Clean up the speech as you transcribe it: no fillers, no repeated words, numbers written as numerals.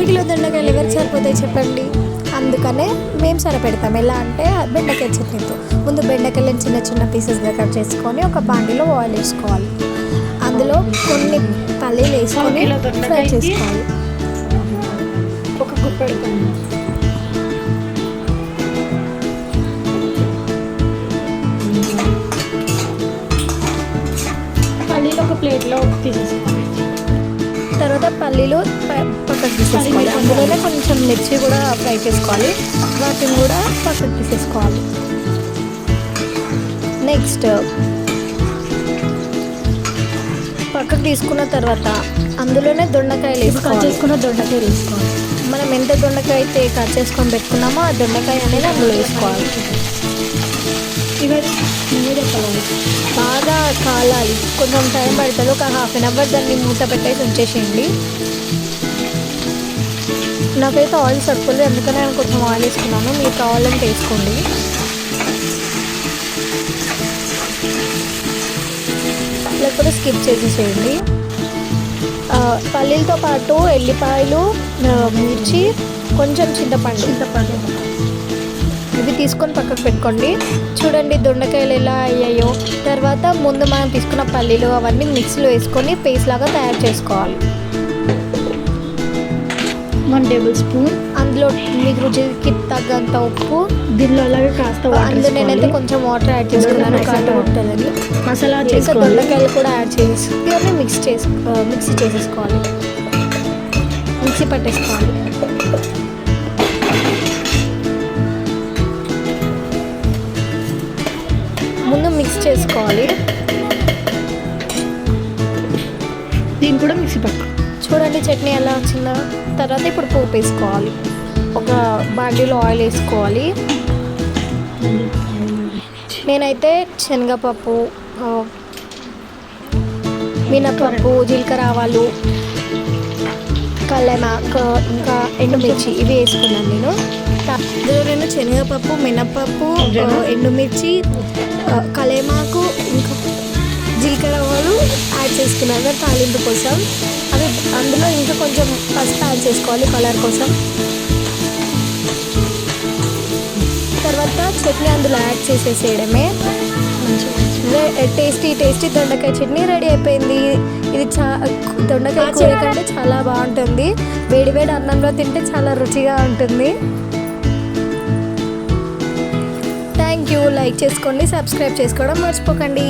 Kilo దొండకాయలు ఎవరికి సరిపోతాయి చెప్పండి. అందుకనే మేము సరిపెడతాం. ఎలా అంటే బెండకాయ చట్నీతో ముందు బెండకాయలను చిన్న చిన్న పీసెస్గా కట్ చేసుకొని ఒక బాండీలో ఆయిల్ వేసుకోవాలి. అందులో కొన్ని పల్లీలు వేసుకొని ఫ్రై చేసుకోవాలి. ఒక గుప్పెడు పల్లీలు ఒక ప్లేట్లో తీసేసుకోవాలి. తర్వాత పల్లీలు పక్కకు తీసేసుకోవాలి. అందులోనే కొంచెం మిర్చి కూడా ఫ్రై చేసుకోవాలి. వాటిని కూడా పక్కకు తీసేసుకోవాలి. నెక్స్ట్ పక్కకు తీసుకున్న తర్వాత అందులోనే దొండకాయలు వేసుకోవాలి. దొండకాయలు వేసుకోవాలి. మనం ఎంత దొండకాయ అయితే కట్ చేసుకొని పెట్టుకున్నామో ఆ దొండకాయ అనేది అందులో వేసుకోవాలి. బాగా కాలాలి, కొంచెం టైం పడుతుంది. ఒక ½ అవర్ దాన్ని మూత పెట్టేసి ఉంచేసేయండి. నాకైతే ఆయిల్ సరిపోలేదు, అందుకని నేను కొంచెం ఆయిల్ వేసుకున్నాను. మీరు కావాలంటే వేసుకోండి. లేకపోతే స్కిప్ చేసేసేయండి. పల్లీలతో పాటు ఎల్లిపాయలు, మిర్చి, కొంచెం చింతపండు ఇవి తీసుకొని పక్కకు పెట్టుకోండి. చూడండి దొండకాయలు ఎలా అయ్యాయో. తర్వాత ముందు మనం తీసుకున్న పల్లీలు అవన్నీ మిక్సీలో వేసుకొని పేస్ట్ లాగా తయారు చేసుకోవాలి. 1 టేబుల్ స్పూన్ అందులో మీకు రుచికి తగ్గంత ఉప్పు, దీనిలో అలాగే కాస్త అందులో నేనైతే కొంచెం వాటర్ యాడ్ చేసుకున్నాను కాటు ఉంటుందని. మసాలా ఇంకా దొండకాయలు కూడా యాడ్ చేసి ఇవన్నీ మిక్సీ చేసేసుకోవాలి, మిక్సీ పట్టేసుకోవాలి. ముందు మిక్స్ చేసుకోవాలి. దీన్ని కూడా మిక్సీ పట్టు. చూడండి చట్నీ ఎలా వచ్చిందో. తర్వాత ఇప్పుడు పోపు వేసుకోవాలి. ఒక బాండీలో ఆయిల్ వేసుకోవాలి. నేనైతే శనగపప్పు, మినపప్పు, జీలకర్ర ఆవాలు, కల్లెమాకు, ఇంకా ఎండుమిర్చి ఇవి వేసుకున్నాను నేను. అందులో నేను శనగపప్పు, మినపప్పు, ఎండుమిర్చి, కల్లెమాకు, ఇంకా జీలకర్ర ఆవాలు యాడ్ చేసుకున్నాను తాలింపు కోసం. అవి అందులో ఇంకా కొంచెం పసుపు యాడ్ చేసుకోవాలి కలర్ కోసం. తర్వాత చట్నీ అందులో యాడ్ చేసేసేయడమే. టేస్టీ దొండకాయ చట్నీ రెడీ అయిపోయింది. ఇది దొండకాయ కూర కంటే చాలా బాగుంటుంది. వేడి అన్నంలో తింటే చాలా రుచిగా ఉంటుంది. Thank you. లైక్ చేసుకోండి, సబ్స్క్రైబ్ చేసుకోవడం మర్చిపోకండి.